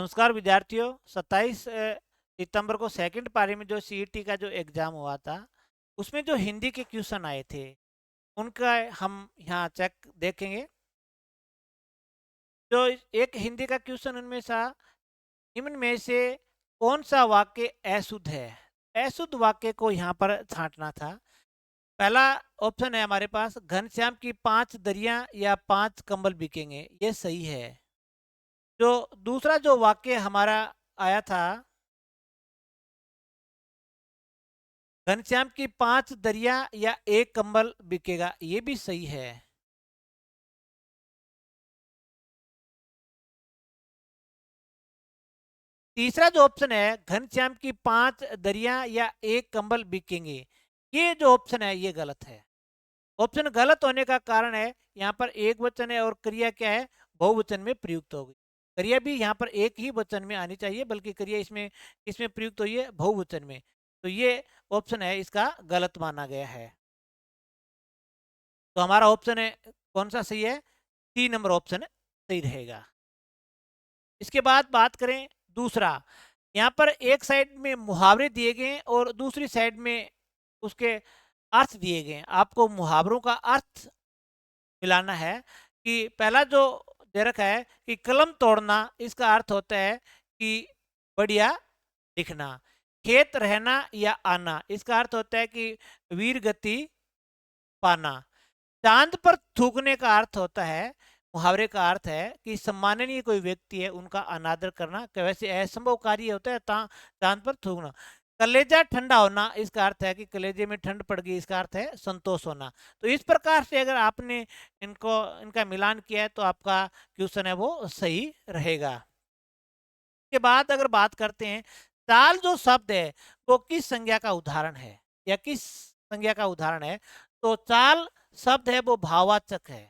नमस्कार विद्यार्थियों। 27 सितंबर को सेकंड पारी में जो सीईटी का जो एग्जाम हुआ था, उसमें जो हिंदी के क्वेश्चन आए थे, उनका हम यहाँ चेक देखेंगे। जो एक हिंदी का क्वेश्चन उनमें था, निम्न में से कौन सा वाक्य अशुद्ध है। अशुद्ध वाक्य को यहाँ पर छांटना था। पहला ऑप्शन है हमारे पास, घनश्याम की 5 दरिया या 5 कंबल बिकेंगे, ये सही है। जो दूसरा जो वाक्य हमारा आया था, घनश्याम की 5 दरिया या 1 कंबल बिकेगा, ये भी सही है। तीसरा जो ऑप्शन है, घनश्याम की 5 दरिया या 1 कंबल बिकेंगे, ये जो ऑप्शन है ये गलत है। ऑप्शन गलत होने का कारण है, यहाँ पर एक वचन है और क्रिया क्या है, बहुवचन में प्रयुक्त होगी। क्रिया भी यहाँ पर एक ही वचन में आनी चाहिए, बल्कि क्रिया इसमें इसमें प्रयुक्त हुई है बहुवचन में। तो ये ऑप्शन है इसका गलत माना गया है। तो हमारा ऑप्शन है कौन सा सही है, 3 नंबर ऑप्शन सही रहेगा। इसके बाद बात करें दूसरा, यहाँ पर एक साइड में मुहावरे दिए गए हैं और दूसरी साइड में उसके अर्थ दिए गए हैं। आपको मुहावरों का अर्थ मिलाना है। कि पहला जो दे रखा है कि कलम तोड़ना, इसका अर्थ होता है कि बढ़िया दिखना। खेत रहना या आना, इसका अर्थ होता है कि वीर गति पाना। चांद पर थूकने का अर्थ होता है, मुहावरे का अर्थ है कि सम्माननीय कोई व्यक्ति है उनका अनादर करना, कि वैसे असंभव कार्य होता है चांद पर थूकना। कलेजा ठंडा होना, इसका अर्थ है कि कलेजे में ठंड पड़ गई, इसका अर्थ है संतोष होना। तो इस प्रकार से अगर आपने इनका मिलान किया है तो आपका क्वेश्चन है वो सही रहेगा। के बाद अगर बात करते हैं, चाल जो शब्द है वो किस संज्ञा का उदाहरण है या किस संज्ञा का उदाहरण है। तो चाल शब्द है वो भाववाचक है।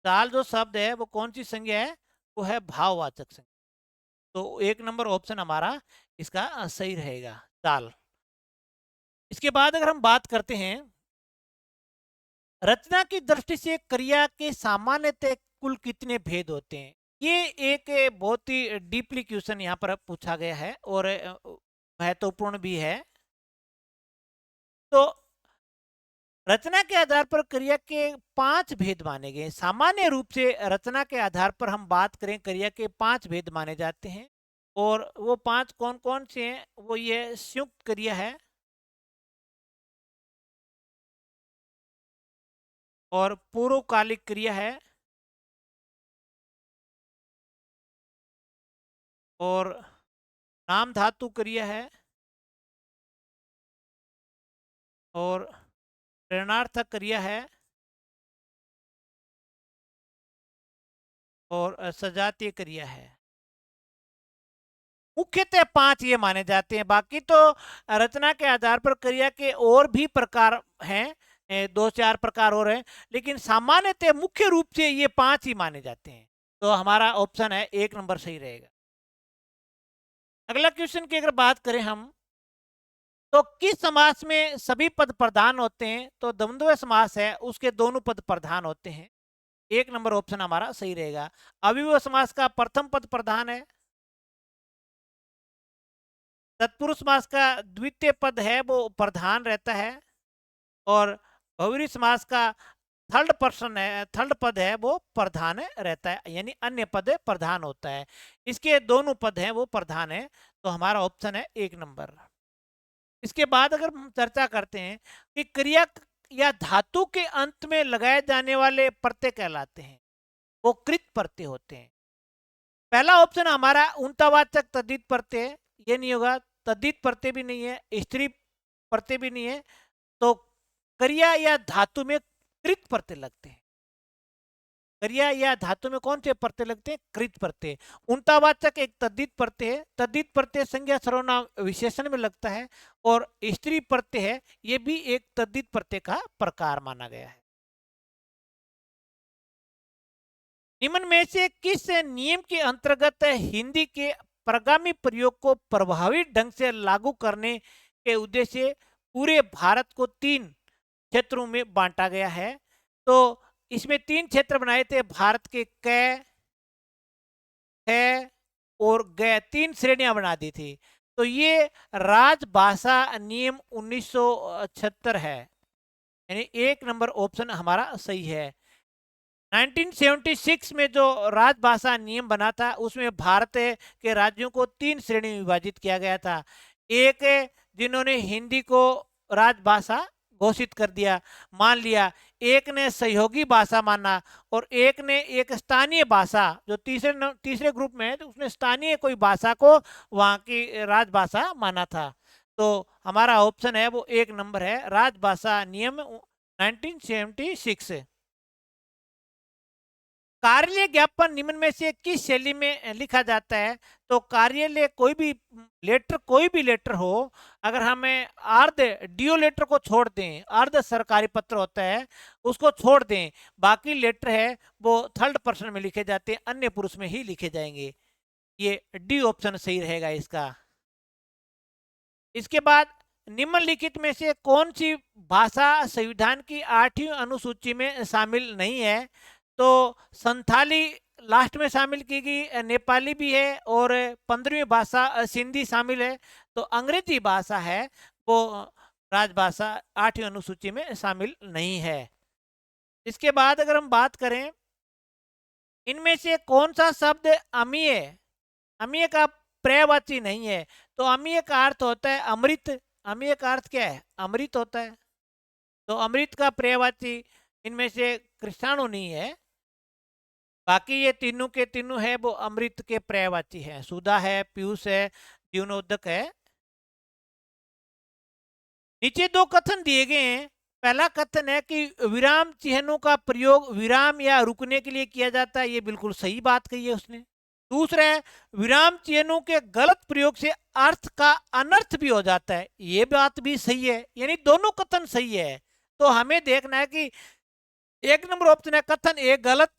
चाल जो शब्द है वो कौन सी संज्ञा है, वो है भाववाचक संज्ञा। तो 1 नंबर ऑप्शन हमारा इसका सही रहेगा, चाल। इसके बाद अगर हम बात करते हैं, रचना की दृष्टि से क्रिया के सामान्यतः कुल कितने भेद होते हैं। ये एक बहुत ही डीपली क्वेश्चन यहाँ पर पूछा गया है और महत्वपूर्ण भी है। तो रचना के आधार पर क्रिया के 5 भेद माने गए। सामान्य रूप से रचना के आधार पर हम बात करें, क्रिया के 5 भेद माने जाते हैं। और वो 5 कौन कौन से हैं, वो ये संयुक्त क्रिया है और पूर्वकालिक क्रिया है और नाम धातु क्रिया है और प्रेरणार्थक क्रिया है और सजातीय क्रिया है। मुख्यतः 5 ये माने जाते हैं। बाकी तो रचना के आधार पर क्रिया के और भी प्रकार हैं, 2-4 प्रकार और हैं, लेकिन सामान्यतः मुख्य रूप से ये 5 ही माने जाते हैं। तो हमारा ऑप्शन है 1 नंबर सही रहेगा। अगला क्वेश्चन की अगर बात करें हम, तो किस समास में सभी पद प्रधान होते हैं। तो द्वंद्व समास है, उसके दोनों पद प्रधान होते हैं। 1 नंबर ऑप्शन हमारा सही रहेगा। अविभव समास का प्रथम पद प्रधान है। तत्पुरुष समास का द्वितीय पद है वो प्रधान रहता है। और बहुव्रीहि समास का थर्ड पद है वो प्रधान रहता है, यानी अन्य पद प्रधान होता है। इसके दोनों पद हैं वो प्रधान है। तो हमारा ऑप्शन है 1 नंबर। इसके बाद अगर हम चर्चा करते हैं कि क्रिया या धातु के अंत में लगाए जाने वाले प्रत्यय कहलाते हैं, वो कृत प्रत्यय होते हैं। पहला ऑप्शन हमारा उंतावाचक तद्धित प्रत्यय, ये नहीं होगा। तद्धित प्रत्यय भी नहीं है, स्त्री प्रत्यय भी नहीं है। तो क्रिया या धातु में कृत प्रत्यय लगते हैं। क्रिया या धातु में कौन से प्रत्यय लगते हैं, कृत प्रत्यय। उंतावाचक एक तद्धित प्रत्यय है, तद्धित प्रत्यय संज्ञा सर्वनाम विशेषण में लगता है। और स्त्री प्रत्यय है, ये भी एक तद्धित प्रत्यय का प्रकार माना गया है। निम्न में से किस नियम के अंतर्गत हिंदी के प्रगामी प्रयोग को प्रभावी ढंग से लागू करने के उद्देश्य से पूरे भारत को 3 क्षेत्रों में बांटा गया है। तो इसमें 3 क्षेत्र बनाए थे, भारत के कै, है और ग 3 श्रेणियां बना दी थी। तो ये राजभाषा नियम 1976 है, यानी 1 नंबर ऑप्शन हमारा सही है। 1976 में जो राजभाषा नियम बना था उसमें भारत के राज्यों को 3 श्रेणी में विभाजित किया गया था। एक जिन्होंने हिंदी को राजभाषा घोषित कर दिया, मान लिया। एक ने सहयोगी भाषा माना और एक ने एक स्थानीय भाषा, जो तीसरे ग्रुप में है, तो उसने स्थानीय कोई भाषा को वहां की राजभाषा माना था। तो हमारा ऑप्शन है वो 1 नंबर है, राजभाषा नियम 1976। कार्यालय ज्ञापन निम्न में से किस शैली में लिखा जाता है? तो कार्यालय कोई भी लेटर हो, अगर हमें अर्ध डीओ लेटर को छोड़ दें, अर्ध सरकारी पत्र होता है उसको छोड़ दें, बाकी लेटर है वो थर्ड पर्सन में लिखे जाते हैं, अन्य पुरुष में ही लिखे जाएंगे। ये डी ऑप्शन सही रहेगा इसका। इसके बाद निम्नलिखित में से कौन सी भाषा संविधान की 8वीं अनुसूची में शामिल नहीं है? तो संथाली लास्ट में शामिल की गई, नेपाली भी है और 15वीं भाषा सिंधी शामिल है। तो अंग्रेजी भाषा है वो राजभाषा 8वीं अनुसूची में शामिल नहीं है। इसके बाद अगर हम बात करें, इनमें से कौन सा शब्द अमीय अमीय का पर्यायवाची नहीं है? तो अमीय का अर्थ होता है अमृत। अमीय का अर्थ क्या है? अमृत होता है। तो अमृत का पर्यायवाची इनमें से कृष्णाणु नहीं है, बाकी ये तीनों के तीनों है वो अमृत के पर्यायवाची हैं। सुधा है, पीयूष है, जीवनोदक है। नीचे 2 कथन दिए गए हैं। पहला कथन है कि विराम चिन्हों का प्रयोग विराम या रुकने के लिए किया जाता है, ये बिल्कुल सही बात कही है उसने। दूसरा है विराम चिन्हों के गलत प्रयोग से अर्थ का अनर्थ भी हो जाता है, ये बात भी सही है, यानी दोनों कथन सही है। तो हमें देखना है कि 1 नंबर ऑप्शन है कथन 1 गलत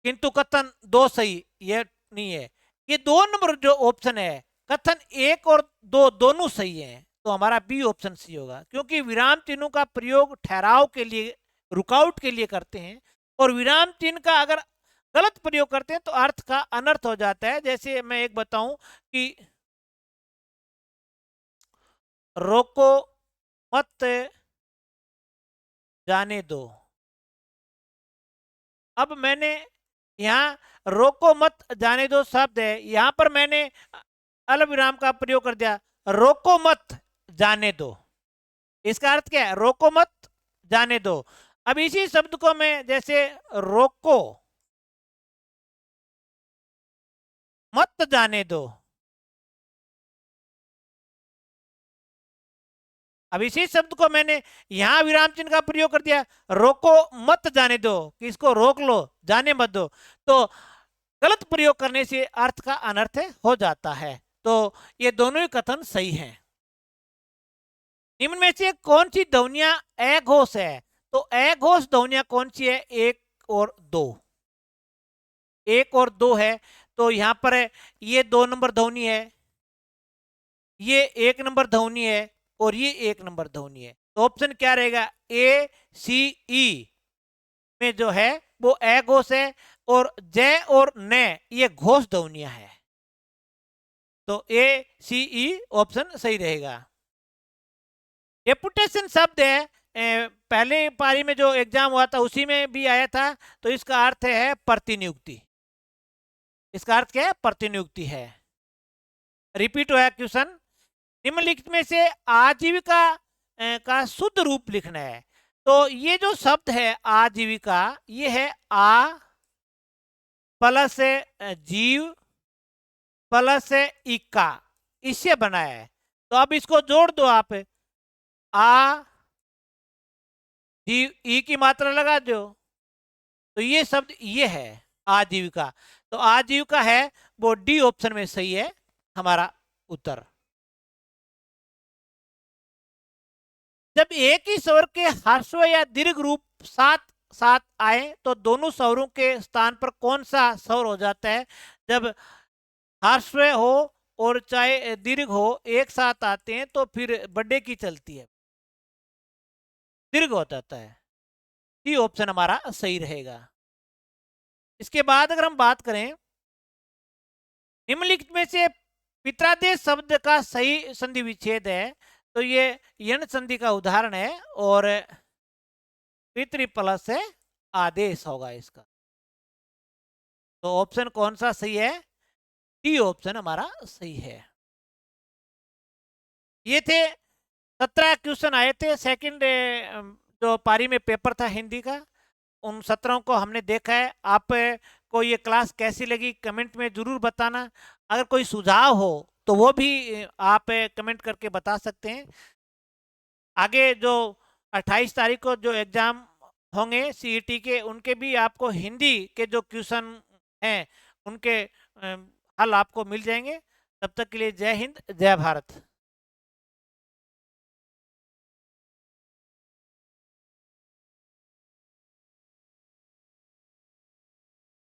किंतु कथन 2 सही, ये नहीं है। ये 2 नंबर जो ऑप्शन है कथन 1 और 2 दोनों सही है, तो हमारा बी ऑप्शन सही होगा, क्योंकि विराम चिन्हों का प्रयोग ठहराव के लिए, रुकावट के लिए करते हैं, और विराम चिन्ह का अगर गलत प्रयोग करते हैं तो अर्थ का अनर्थ हो जाता है। जैसे मैं एक बताऊं कि रोको मत जाने दो। अब मैंने यहाँ रोको मत जाने दो शब्द है, यहां पर मैंने अल्प विराम का प्रयोग कर दिया, रोको मत जाने दो। इसका अर्थ क्या है? रोको मत जाने दो। अब इसी शब्द को मैं जैसे रोको मत जाने दो, अब इसी शब्द को मैंने यहां विराम चिन्ह का प्रयोग कर दिया, रोको मत जाने दो, कि इसको रोक लो, जाने मत दो, तो गलत प्रयोग करने से अर्थ का अनर्थ हो जाता है। तो ये दोनों ही कथन सही हैं। निम्न में से कौन सी ध्वनियां अघोष है? तो अघोष ध्वनियां कौन सी है? 1 और 2। 1 और 2 है, तो यहां पर ये 2 नंबर ध्वनि है, ये 1 नंबर ध्वनि है और ये 1 नंबर ध्वनि है। तो ऑप्शन क्या रहेगा? ए सी ई में जो है वो अघोष है, और जय और न ये घोष ध्वनियां है। तो ए सी ई ऑप्शन सही रहेगा। डेपुटेशन शब्द है, पहले पारी में जो एग्जाम हुआ था उसी में भी आया था, तो इसका अर्थ है प्रतिनियुक्ति। इसका अर्थ क्या है? प्रतिनियुक्ति है। रिपीट हुआ क्वेश्चन, निम्नलिखित में से आजीविका का शुद्ध रूप लिखना है। तो ये जो शब्द है आजीविका, ये है आ प्लस जीव प्लस इक्का, इससे बना है। तो अब इसको जोड़ दो आप, आ जीव ई की मात्रा लगा दो, तो ये शब्द ये है आजीविका। तो आजीविका है वो डी ऑप्शन में सही है हमारा उत्तर। जब एक ही स्वर के ह्रस्व या दीर्घ रूप साथ साथ आए तो दोनों स्वरों के स्थान पर कौन सा स्वर हो जाता है? जब ह्रस्व हो और चाहे दीर्घ हो एक साथ आते हैं तो फिर बड़े की चलती है, दीर्घ हो जाता है। डी ऑप्शन हमारा सही रहेगा। इसके बाद अगर हम बात करें निम्नलिखित में से पित्रादेश शब्द का सही संधि विच्छेद है, तो ये यण संधि का उदाहरण है और पितृ प्लस आदेश होगा इसका। तो ऑप्शन कौन सा सही है? डी ऑप्शन हमारा सही है। ये थे 17 क्वेश्चन आए थे सेकंड जो पारी में पेपर था हिंदी का, उन 17 को हमने देखा है। आप को ये क्लास कैसी लगी कमेंट में जरूर बताना। अगर कोई सुझाव हो तो वो भी आप कमेंट करके बता सकते हैं। आगे जो 28 तारीख को जो एग्जाम होंगे सीईटी के, उनके भी आपको हिंदी के जो क्वेश्चन हैं उनके हल आपको मिल जाएंगे। तब तक के लिए जय हिंद, जय भारत।